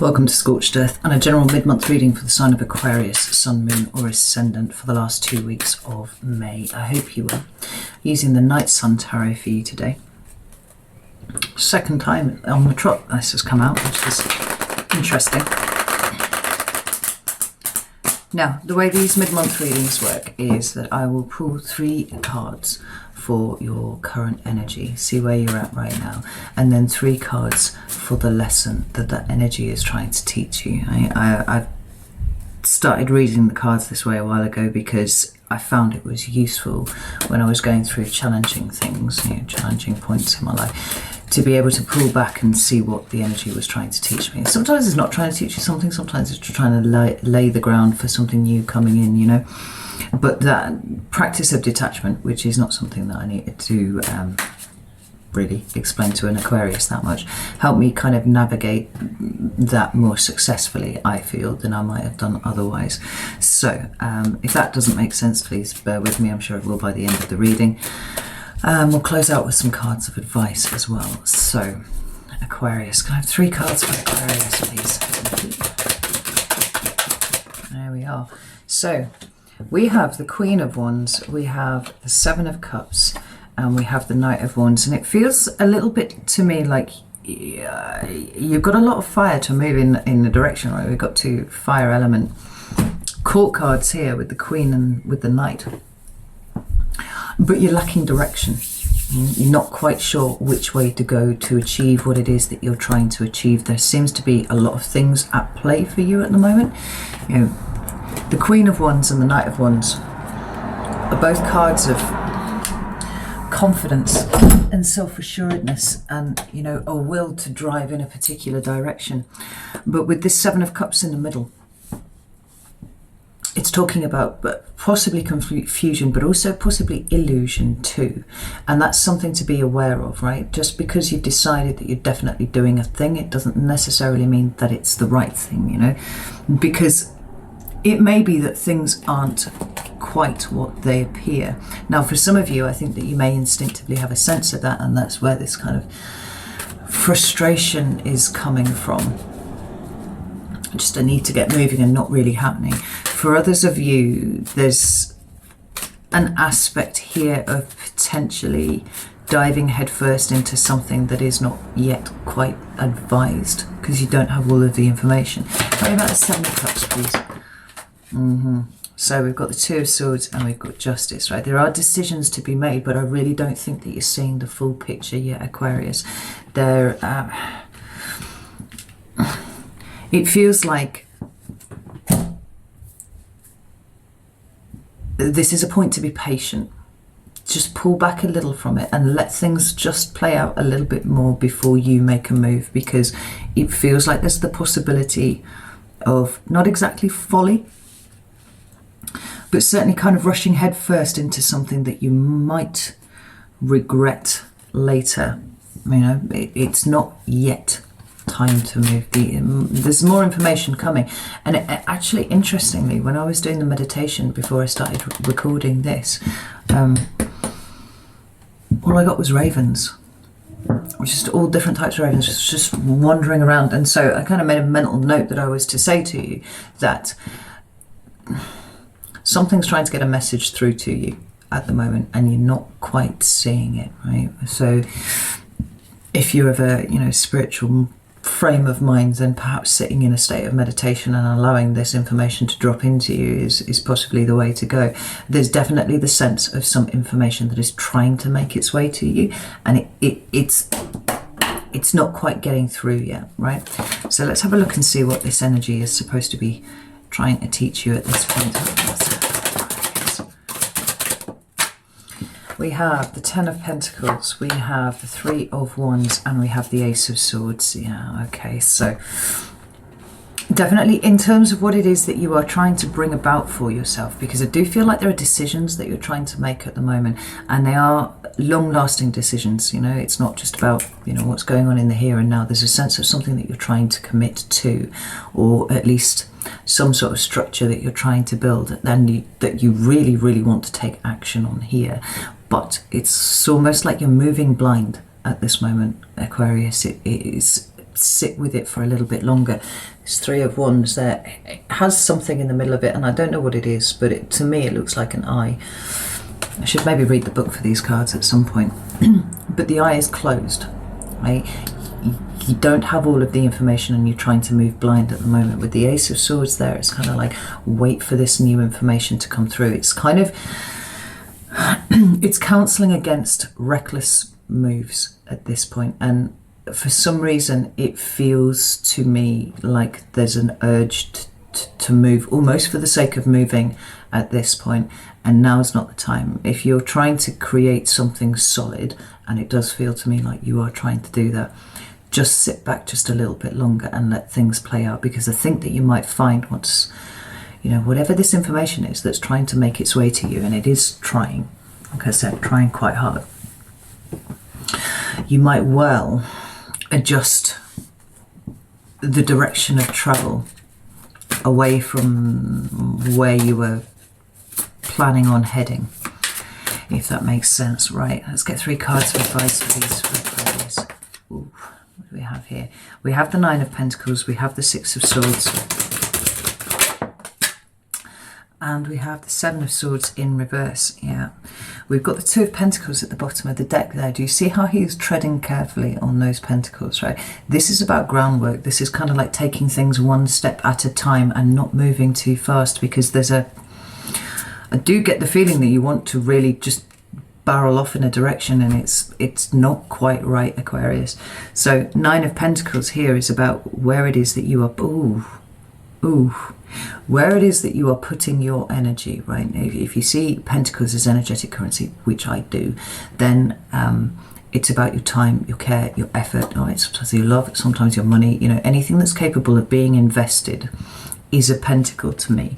Welcome to Scorched Earth and a general mid-month reading for the sign of Aquarius, Sun, Moon or Ascendant for the last 2 weeks of May. I hope you will. Using the Night Sun Tarot for you today. Second time on the trot this has come out, which is interesting. Now, the way these mid-month readings work is that I will pull 3 cards for your current energy, see where you're at right now, and then 3 cards for the lesson that that energy is trying to teach you. I've started reading the cards this way a while ago because I found it was useful when I was going through challenging things, challenging points in my life, to be able to pull back and see what the energy was trying to teach me. Sometimes it's not trying to teach you something, sometimes it's trying to lay the ground for something new coming in, But that practice of detachment, which is not something that I needed to really explain to an Aquarius that much, helped me kind of navigate that more successfully, I feel, than I might have done otherwise. So if that doesn't make sense, please bear with me. I'm sure it will by the end of the reading. We'll close out with some cards of advice as well. So, Aquarius, can I have 3 cards for Aquarius, please? There we are. So, we have the Queen of Wands, we have the 7 of Cups, and we have the Knight of Wands. And it feels a little bit to me like you've got a lot of fire to move in the direction, right? We've got 2 fire element court cards here with the Queen and with the Knight. But you're lacking direction. You're not quite sure which way to go to achieve what it is that you're trying to achieve. There seems to be a lot of things at play for you at the moment. The Queen of Wands and the Knight of Wands are both cards of confidence and self-assuredness and, a will to drive in a particular direction. But with this 7 of Cups in the middle, it's talking about possibly confusion, but also possibly illusion too. And that's something to be aware of, right? Just because you've decided that you're definitely doing a thing, it doesn't necessarily mean that it's the right thing, Because it may be that things aren't quite what they appear. Now, for some of you, I think that you may instinctively have a sense of that, and that's where this kind of frustration is coming from. Just a need to get moving and not really happening. For others of you, there's an aspect here of potentially diving headfirst into something that is not yet quite advised because you don't have all of the information. Tell me about the 7 of Cups, please. So we've got the 2 of Swords and we've got Justice, right? There are decisions to be made, but I really don't think that you're seeing the full picture yet, Aquarius. It feels like this is a point to be patient. Just pull back a little from it and let things just play out a little bit more before you make a move, because it feels like there's the possibility of not exactly folly, but certainly kind of rushing head first into something that you might regret later. It's not yet time to move. There's more information coming. And actually, interestingly, when I was doing the meditation before I started recording this, all I got was ravens. Just all different types of ravens, just wandering around. And so I kind of made a mental note that I was to say to you that something's trying to get a message through to you at the moment and you're not quite seeing it, right? So if you're of a spiritual frame of mind, then perhaps sitting in a state of meditation and allowing this information to drop into you is possibly the way to go. There's definitely the sense of some information that is trying to make its way to you, and it's not quite getting through yet, right? So let's have a look and see what this energy is supposed to be trying to teach you at this point. We have the 10 of Pentacles, we have the 3 of Wands, and we have the Ace of Swords. Yeah, okay, so definitely in terms of what it is that you are trying to bring about for yourself, because I do feel like there are decisions that you're trying to make at the moment, and they are long-lasting decisions. It's not just about what's going on in the here and now. There's a sense of something that you're trying to commit to, or at least some sort of structure that you're trying to build, and that you really, really want to take action on here. But it's almost like you're moving blind at this moment, Aquarius. It is sit with it for a little bit longer. This Three of Wands there, it has something in the middle of it, and I don't know what it is, but to me it looks like an eye. I should maybe read the book for these cards at some point. But the eye is closed, right? You don't have all of the information and you're trying to move blind at the moment. With the Ace of Swords there, it's kind of like, wait for this new information to come through. It's kind of, it's counselling against reckless moves at this point. And for some reason, it feels to me like there's an urge to move, almost for the sake of moving at this point. And now's not the time. If you're trying to create something solid, and it does feel to me like you are trying to do that, just sit back just a little bit longer and let things play out, because I think that you might find once, you know, whatever this information is that's trying to make its way to you, and it is trying, like I said, trying quite hard, you might well adjust the direction of travel away from where you were planning on heading, if that makes sense. Right, let's get 3 cards of advice for these Aquarius. Ooh. What do we have here? We have the Nine of Pentacles, we have the Six of Swords, and we have the Seven of Swords in reverse. Yeah, we've got the Two of Pentacles at the bottom of the deck there. Do you see how he's treading carefully on those pentacles, right? This is about groundwork. This is kind of like taking things one step at a time and not moving too fast, because there's I do get the feeling that you want to really just barrel off in a direction, and it's not quite right, Aquarius. So Nine of Pentacles here is about where it is that you are where it is that you are putting your energy, right? If you see Pentacles as energetic currency, which I do, then it's about your time, your care, your effort, right? Sometimes your love, sometimes your money, you know, anything that's capable of being invested is a pentacle to me.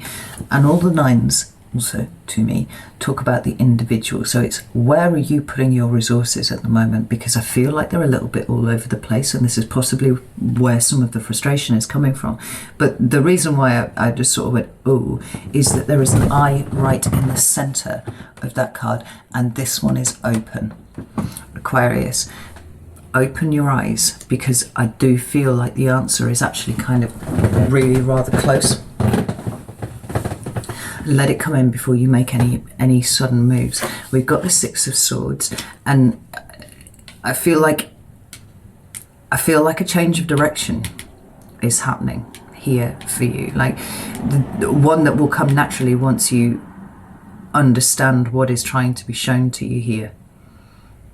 And all the nines also to me talk about the individual. So it's, where are you putting your resources at the moment? Because I feel like they're a little bit all over the place, and this is possibly where some of the frustration is coming from. But the reason why I just sort of went oh is that there is an eye right in the center of that card, and this one is open. Aquarius, open your eyes, because I do feel like the answer is actually kind of really rather close. Let it come in before you make any sudden moves. We've got the Six of Swords, and I feel like a change of direction is happening here for you, like the one that will come naturally once you understand what is trying to be shown to you here.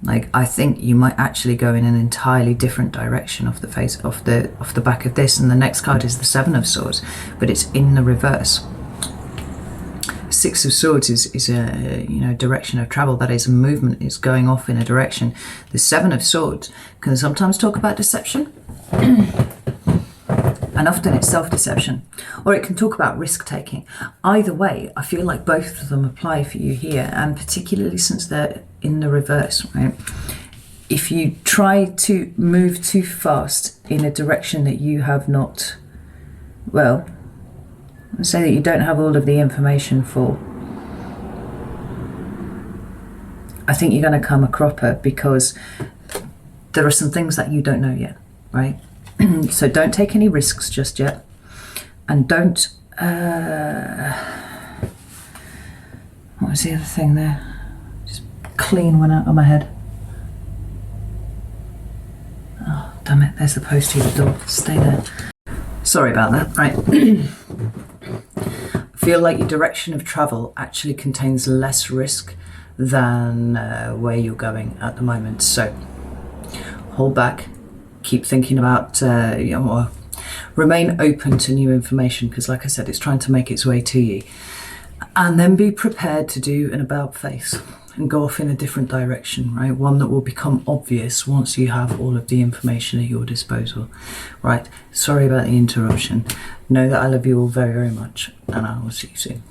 Like, I think you might actually go in an entirely different direction off the back of this. And the next card is the Seven of Swords, but it's in the reverse. Six of Swords is a, you know, direction of travel. That is a movement. It's going off in a direction. The Seven of Swords can sometimes talk about deception, and often it's self-deception, or it can talk about risk-taking. Either way, I feel like both of them apply for you here, and particularly since they're in the reverse, right? If you try to move too fast in a direction that you have not, well, say that you don't have all of the information for, I think you're going to come a cropper, because there are some things that you don't know yet, right? So don't take any risks just yet, and don't what was the other thing there? Just clean one out of my head. Oh damn it, there's the post to the door. Stay there. Sorry about that. Right. I feel like your direction of travel actually contains less risk than where you're going at the moment. So hold back, keep thinking about, you know, remain open to new information, because like I said, it's trying to make its way to you. And then be prepared to do an about face and go off in a different direction, right? One that will become obvious once you have all of the information at your disposal, right? Sorry about the interruption. Know that I love you all very, very much, and I will see you soon.